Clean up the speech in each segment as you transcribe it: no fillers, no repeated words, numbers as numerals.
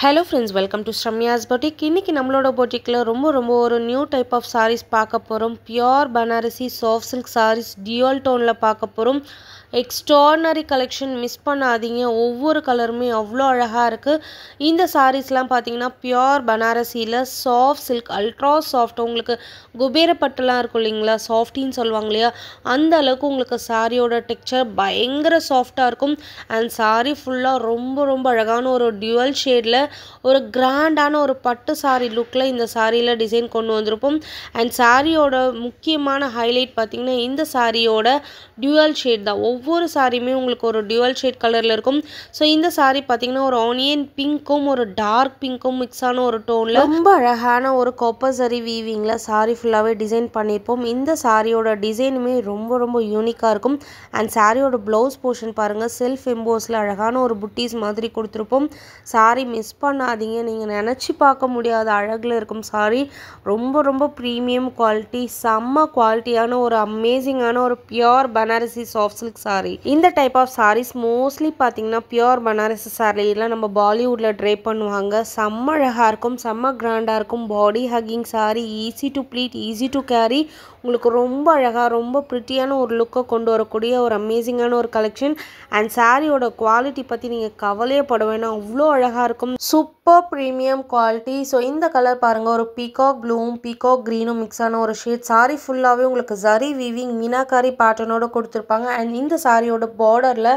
Hello friends, welcome to Shramya's Boutique. இன்னைக்கு நம்மளோட boutique-ல ரொம்ப ஒரு நியூ டைப் ஆஃப் sarees பார்க்க போறோம். Pure Banarasi soft silk sarees dual tone-ல பார்க்க போறோம். எக்ஸ்ட்ரானரி கலெக்ஷன் மிஸ் பண்ணாதீங்க. ஒவ்வொரு கலருமே அவ்வளோ அழகாக இருக்குது. இந்த சாரீஸ்லாம் பார்த்தீங்கன்னா பியோர் பனாரசியில் சாஃப்ட் சில்க் அல்ட்ரா சாஃப்ட், உங்களுக்கு குபேரப்பட்டுலாம் இருக்கும் இல்லைங்களா, சாஃப்டின்னு சொல்லுவாங்க இல்லையா, அந்த அளவுக்கு உங்களுக்கு சாரியோட டெக்ஸ்சர் பயங்கர சாஃப்டாக இருக்கும். அண்ட் சாரீ ஃபுல்லாக ரொம்ப அழகான ஒரு டியூவல் ஷேடில் ஒரு கிராண்டான ஒரு பட்டு சாரீ லுக்கில் இந்த சாரியில் டிசைன் கொண்டு வந்திருப்போம். அண்ட் சாரியோட முக்கியமான ஹைலைட் பார்த்திங்கன்னா இந்த சாரியோட டியூவல் ஷேட் தான். ஒவ்வொரு சாரியுமே உங்களுக்கு ஒரு டியூவல் ஷேட் கலரில் இருக்கும். ஸோ இந்த சாரீ பார்த்திங்கன்னா ஒரு ஆனியன் பிங்க்கும் ஒரு டார்க் பிங்க்கும் மிக்ஸான ஒரு டோனில் ரொம்ப அழகான ஒரு காப்பர் சரி வீவிங்கில் சாரீ ஃபுல்லாகவே டிசைன் பண்ணியிருப்போம். இந்த சாரியோட டிசைனுமே ரொம்ப யூனிக்காக இருக்கும். அண்ட் சாரியோட ப்ளவுஸ் போர்ஷன் பாருங்கள், செல்ஃப் எம்போஸில் அழகான ஒரு புட்டீஸ் மாதிரி கொடுத்துருப்போம். சாரீ மிஸ் பண்ணாதீங்க, நீங்கள் நினச்சி பார்க்க முடியாத அழகில் இருக்கும் சாரீ. ரொம்ப ப்ரீமியம் குவாலிட்டி, செம்ம குவாலிட்டியான ஒரு அமேசிங்கான ஒரு pure Banarasi soft silk sari. இந்த டைப் ஆஃப் சாரீஸ் மோஸ்ட்லி பார்த்தீங்கன்னா பியோர் பனாரசி சாரீலாம் நம்ம பாலிவுட்டில் ட்ரை பண்ணுவாங்க. செம்ம அழகாக இருக்கும், செம்ம கிராண்டாக இருக்கும். Body hugging sari, easy to pleat, easy to carry, உங்களுக்கு ரொம்ப அழகாக ரொம்ப ப்ரிட்டியான ஒரு லுக்கை கொண்டு வரக்கூடிய ஒரு அமேசிங்கான ஒரு கலெக்ஷன். அண்ட் சாரியோட குவாலிட்டி பற்றி நீங்கள் கவலையே பட வேணாம், அவ்வளோ அழகாக இருக்கும். Super premium quality. ஸோ இந்த கலர் பாருங்கள், ஒரு பீகாக் ப்ளூவும் பீகாக் க்ரீனும் மிக்ஸான ஒரு ஷேட். சாரீ ஃபுல்லாகவே உங்களுக்கு ஜரி வீவிங் மீனாக்காரி பேட்டர்னோட கொடுத்துருப்பாங்க. அண்ட் இந்த சாரியோட பார்டரில்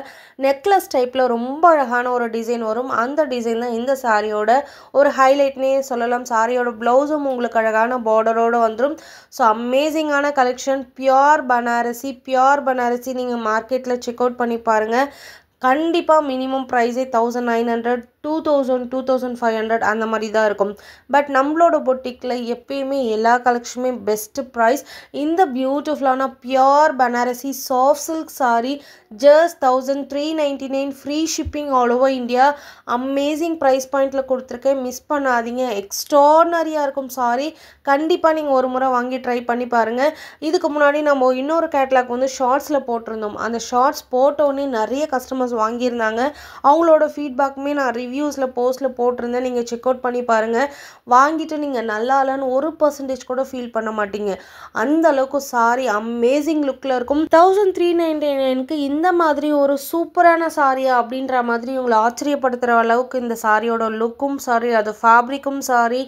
நெக்லஸ் டைப்பில் ரொம்ப அழகான ஒரு டிசைன் வரும். அந்த டிசைன் தான் இந்த சாரியோட ஒரு ஹைலைட்னே சொல்லலாம். சாரியோட ப்ளவுஸும் உங்களுக்கு அழகான பார்டரோடு வந்துடும். ஸோ அமேசிங்கான கலெக்ஷன். பியோர் பனாரசி நீங்கள் மார்க்கெட்டில் செக் அவுட் பண்ணி பாருங்கள். கண்டிப்பாக மினிமம் ப்ரைஸே 1900, 2000, 2500 அந்த மாதிரி தான் இருக்கும். பட் நம்மளோட பொட்டிக்கில் எப்பயுமே எல்லா கலெக்ஷனுமே பெஸ்ட்டு ப்ரைஸ். இந்த பியூட்டிஃபுல்லான pure Banarasi soft silk sari just 1399, free shipping all over India. Amazing price பாயிண்டில் கொடுத்துருக்கேன், மிஸ் பண்ணாதீங்க. எக்ஸ்ட்ரானரியாக இருக்கும் சாரீ. கண்டிப்பாக நீங்கள் ஒரு முறை வாங்கி ட்ரை பண்ணி பாருங்கள். இதுக்கு முன்னாடி நம்ம இன்னொரு கேட்லாக் வந்து ஷார்ட்ஸில் போட்டிருந்தோம். அந்த ஷார்ட்ஸ் போட்டோன்னே நிறைய கஸ்டமர்ஸ் வாங்கியிருந்தாங்க. அவங்களோட ஃபீட்பேக்குமே நான் ரிவ்யூஸில் போஸ்ட்டில் போட்டிருந்தேன், நீங்கள் செக் அவுட் பண்ணி பாருங்கள். வாங்கிட்டு நீங்கள் நல்லா இல்லைன்னு 1% கூட ஃபீல் பண்ண மாட்டீங்க. அந்த அளவுக்கு சாரி அமேசிங் லுக்கில் இருக்கும். 1399க்கு இந்த மாதிரி ஒரு சூப்பரான சாரியா அப்படின்ற மாதிரி உங்களை ஆச்சரியப்படுத்துகிற அளவுக்கு இந்த சாரியோட லுக்கும் சாரி, அது ஃபேப்ரிக்கும் சாரி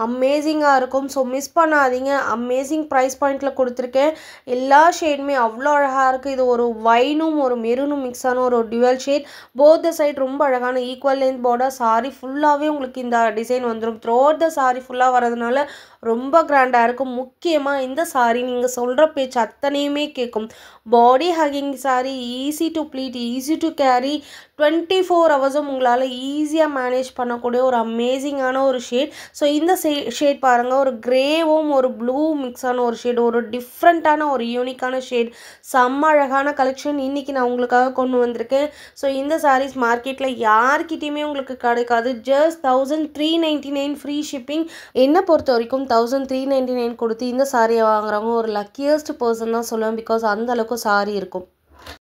அமேசிங்காக இருக்கும். ஸோ மிஸ் பண்ணாதீங்க. அமேசிங் ப்ரைஸ் பாயிண்டில் கொடுத்துருக்கேன். எல்லா ஷேடுமே அவ்வளோ அழகாக இருக்குது. இது ஒரு வைனும் ஒரு மெரூனும் மிக்ஸான ஒரு dual shade. Both the side ரொம்ப அழகான ஈக்குவல் லென்த் பார்டர். சாரி ஃபுல்லாகவே உங்களுக்கு இந்த டிசைன் வந்துடும். த்ரூ அவுட் த சாரி ஃபுல்லாக வரதுனால ரொம்ப கிராண்டாக இருக்கும். முக்கியமாக இந்த சாரி நீங்கள் சொல்கிற பேச்சு அத்தனையுமே கேட்கும். Body hugging sari, easy to pleat, easy to carry, 24 ஹவர்ஸும் உங்களால் ஈஸியாக மேனேஜ் பண்ணக்கூடிய ஒரு அமேசிங்கான ஒரு ஷேட். ஸோ இந்த ஷேட் பாருங்கள், ஒரு கிரேவும் ஒரு ப்ளூ மிக்ஸான ஒரு ஷேட், ஒரு டிஃப்ரெண்ட்டான ஒரு யூனிக்கான ஷேட். செம்ம அழகான கலெக்ஷன் இன்றைக்கி நான் உங்களுக்காக கொண்டு வந்திருக்கேன். ஸோ இந்த சாரீஸ் மார்க்கெட்டில் யார்கிட்டையுமே உங்களுக்கு கிடைக்காது. Just 1399 free shipping. என்னை பொறுத்த வரைக்கும் 1399 கொடுத்து இந்த சாரியை வாங்குறவங்க ஒரு லக்கியஸ்ட் பர்சன் தான் சொல்லுவேன். பிகாஸ் அந்த அளவுக்கு சாரி இருக்கும்.